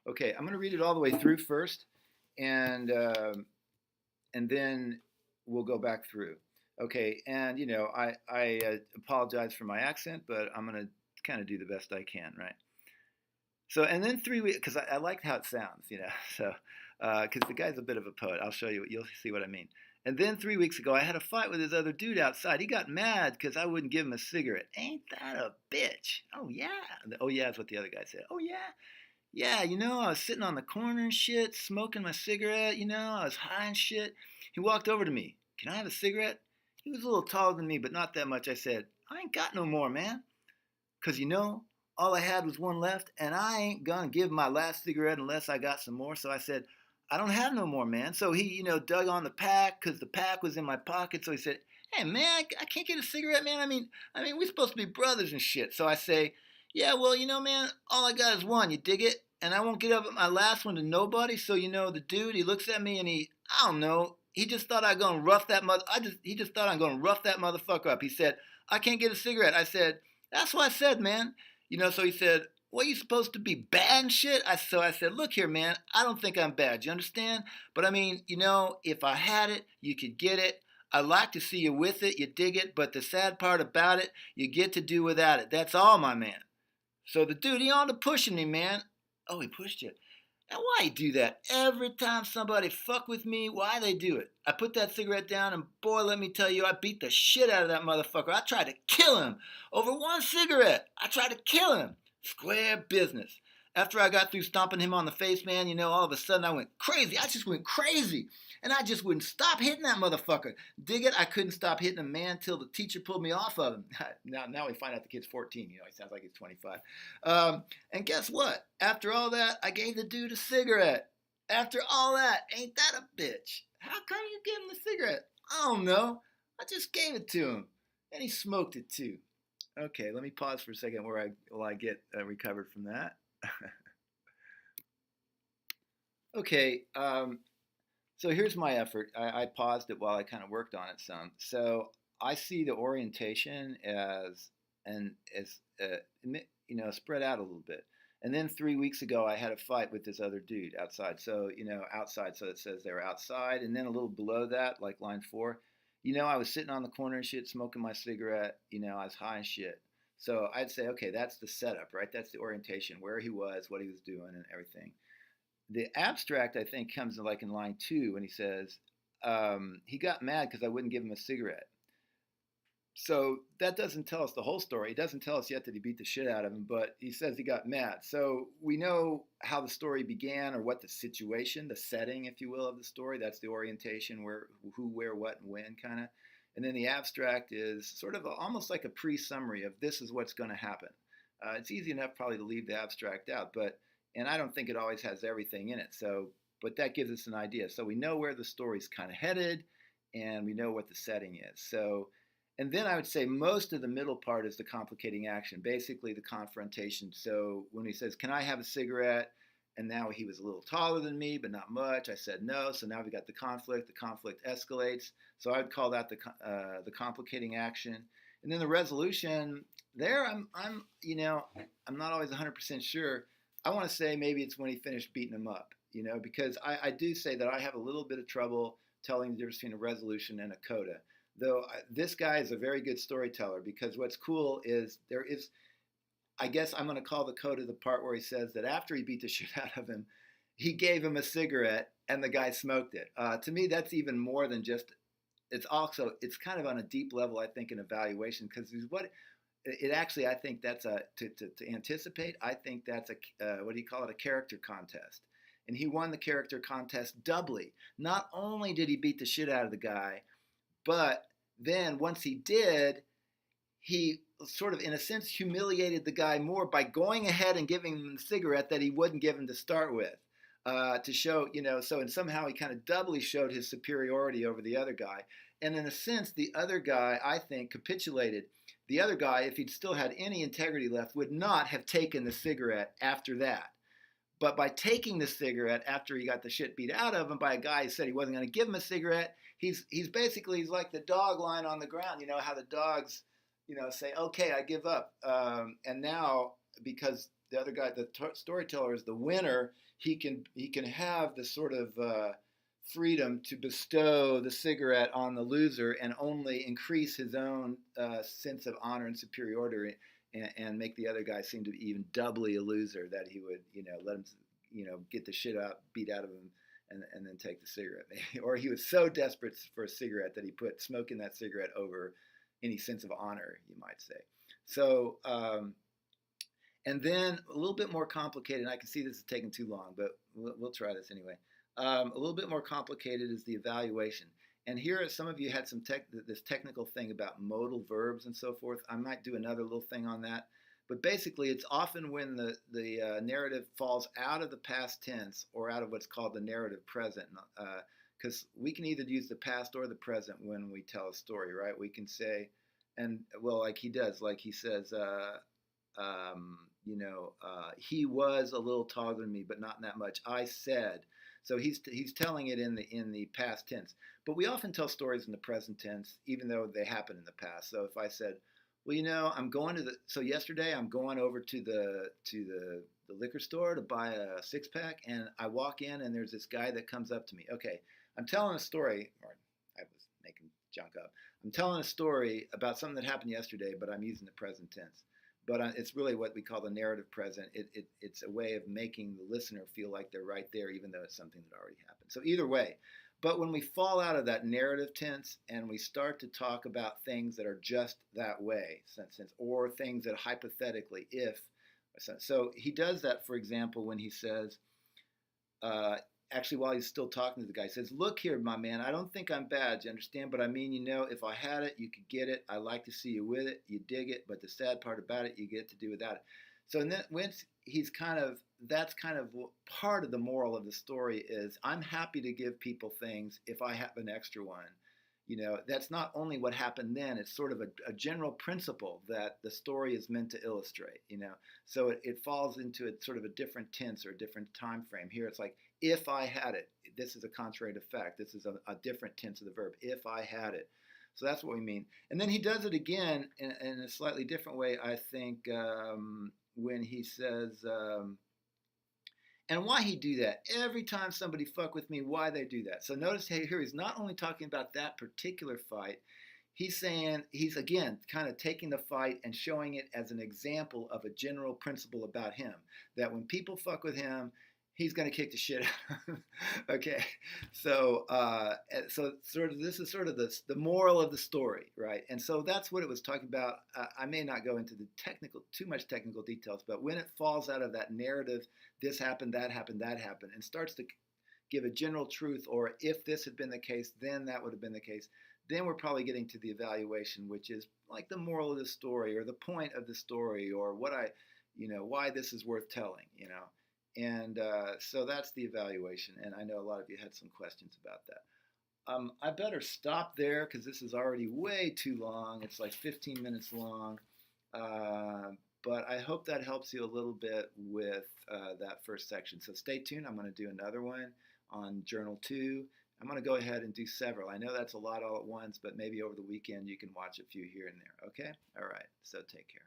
Okay, I'm going to read it all the way through first, and then we'll go back through. Okay, and I apologize for my accent, but I'm going to kind of do the best I can, right? So, and then 3 weeks, because I liked how it sounds, so, because the guy's a bit of a poet. I'll show you, you'll see what I mean. And then 3 weeks ago, I had a fight with this other dude outside. He got mad because I wouldn't give him a cigarette. Ain't that a bitch? Oh, yeah. Oh, yeah, is what the other guy said. Oh, yeah. Yeah, I was sitting on the corner and shit, smoking my cigarette, I was high and shit. He walked over to me. Can I have a cigarette? He was a little taller than me, but not that much. I said, I ain't got no more, man. Because all I had was one left, and I ain't gonna give my last cigarette unless I got some more. So I said, I don't have no more, man. So he, dug on the pack because the pack was in my pocket. So he said, Hey, man, I can't get a cigarette, man. I mean, we're supposed to be brothers and shit. So I say, Yeah, well, man, all I got is one. You dig it? And I won't get up at my last one to nobody. So the dude, he looks at me and I don't know. He just thought I'd gonna rough that mother. He just thought I'm gonna rough that motherfucker up. He said, I can't get a cigarette. I said, That's what I said, man. So he said, What, you supposed to be bad and shit? So I said, Look here, man, I don't think I'm bad. You understand? But I mean, if I had it, you could get it. I like to see you with it, you dig it, but the sad part about it, you get to do without it. That's all, my man. So the dude, he on to pushing me, man. Oh, he pushed you. And why he do that? Every time somebody fuck with me, why they do it? I put that cigarette down, and boy, let me tell you, I beat the shit out of that motherfucker. I tried to kill him over one cigarette. I tried to kill him. Square business. After I got through stomping him on the face, man, all of a sudden I went crazy. I just went crazy. And I just wouldn't stop hitting that motherfucker. Dig it? I couldn't stop hitting him, man, till the teacher pulled me off of him. Now we find out the kid's 14. He sounds like he's 25. And guess what? After all that, I gave the dude a cigarette. After all that, ain't that a bitch? How come you gave him the cigarette? I don't know. I just gave it to him. And he smoked it too. Okay, let me pause for a second while I get recovered from that. Okay, so here's my effort. I paused it while I kind of worked on it some. So I see the orientation as spread out a little bit. And then 3 weeks ago, I had a fight with this other dude outside. So outside. So it says they were outside, and then a little below that, like line 4. I was sitting on the corner and shit, smoking my cigarette. I was high and shit. So I'd say, okay, that's the setup, right? That's the orientation, where he was, what he was doing, and everything. The abstract, I think, comes like in line 2 when he says, he got mad because I wouldn't give him a cigarette. So that doesn't tell us the whole story. It doesn't tell us yet that he beat the shit out of him, but he says he got mad. So we know how the story began, or what the situation, the setting, if you will, of the story. That's the orientation, where, who, where, what, and when, kind of. And then the abstract is sort of almost like a pre-summary of this is what's going to happen. It's easy enough probably to leave the abstract out, and I don't think it always has everything in it. But that gives us an idea. So we know where the story's kind of headed, and we know what the setting is. And then I would say most of the middle part is the complicating action, basically the confrontation. So when he says, Can I have a cigarette? And now he was a little taller than me, but not much. I said no. So now we got the conflict. The conflict escalates. So I would call that the complicating action. And then the resolution. There, I'm not always 100% sure. I want to say maybe it's when he finished beating him up, because I do say that I have a little bit of trouble telling the difference between a resolution and a coda. Though this guy is a very good storyteller, because what's cool is I guess I'm going to call the coda the part where he says that after he beat the shit out of him, he gave him a cigarette and the guy smoked it. To me, that's even more than just, it's kind of on a deep level, I think, in evaluation, because it actually, I think that's to anticipate, I think that's what do you call it, a character contest. And he won the character contest doubly. Not only did he beat the shit out of the guy, but then once he did, he sort of, in a sense, humiliated the guy more by going ahead and giving him the cigarette that he wouldn't give him to start with, to show, and somehow he kind of doubly showed his superiority over the other guy. And in a sense, the other guy, I think, capitulated. The other guy, if he'd still had any integrity left, would not have taken the cigarette after that. But by taking the cigarette after he got the shit beat out of him by a guy who said he wasn't going to give him a cigarette, he's like the dog lying on the ground. You know how the dogs, say, okay, I give up. And now because the other guy, the storyteller, is the winner. He can have the sort of freedom to bestow the cigarette on the loser and only increase his own sense of honor and superiority, and make the other guy seem to be even doubly a loser. That he would, let him, get the shit beat out of him, and then take the cigarette. Or he was so desperate for a cigarette that he put smoking that cigarette over any sense of honor, you might say. So, and then a little bit more complicated, and I can see this is taking too long, but we'll try this anyway. A little bit more complicated is the evaluation. And here, some of you had this technical thing about modal verbs and so forth. I might do another little thing on that. But basically, it's often when the narrative falls out of the past tense or out of what's called the narrative present. Because we can either use the past or the present when we tell a story, right? We can say, and well, like he does, like he says, he was a little taller than me, but not that much. I said. So he's telling it in the past tense. But we often tell stories in the present tense, even though they happened in the past. So if I said, well, I'm going so yesterday I'm going over to the liquor store to buy a 6-pack, and I walk in and there's this guy that comes up to me. Okay, I'm telling a story, or I was making junk up. I'm telling a story about something that happened yesterday, but I'm using the present tense. But it's really what we call the narrative present. It's a way of making the listener feel like they're right there, even though it's something that already happened. So either way, but when we fall out of that narrative tense and we start to talk about things that are just that way, or things that hypothetically, if, so he does that, for example, when he says, actually, while he's still talking to the guy, he says, look here, my man, I don't think I'm bad, you understand? But I mean, if I had it, you could get it. I like to see you with it. You dig it. But the sad part about it, you get to do without it. So then once that's kind of part of the moral of the story is I'm happy to give people things if I have an extra one. That's not only what happened then, it's sort of a general principle that the story is meant to illustrate, So it falls into a sort of a different tense or a different time frame. Here it's like, if I had it. This is a contrary effect. This is a different tense of the verb, if I had it. So that's what we mean. And then he does it again in a slightly different way, I think, when he says, and why he do that? Every time somebody fuck with me, why they do that? So notice here he's not only talking about that particular fight, he's saying, he's again kind of taking the fight and showing it as an example of a general principle about him, that when people fuck with him, he's going to kick the shit out of him. Okay, so sort of this is sort of the moral of the story, right? And so that's what it was talking about. I may not go into the too much technical details, but when it falls out of that narrative, this happened, that happened, that happened, and starts to give a general truth, or if this had been the case, then that would have been the case. Then we're probably getting to the evaluation, which is like the moral of the story, or the point of the story, or why this is worth telling, And so that's the evaluation, and I know a lot of you had some questions about that. I better stop there because this is already way too long. It's like 15 minutes long. But I hope that helps you a little bit with that first section. So stay tuned. I'm going to do another one on Journal 2. I'm going to go ahead and do several. I know that's a lot all at once, but maybe over the weekend you can watch a few here and there. Okay? All right. So take care.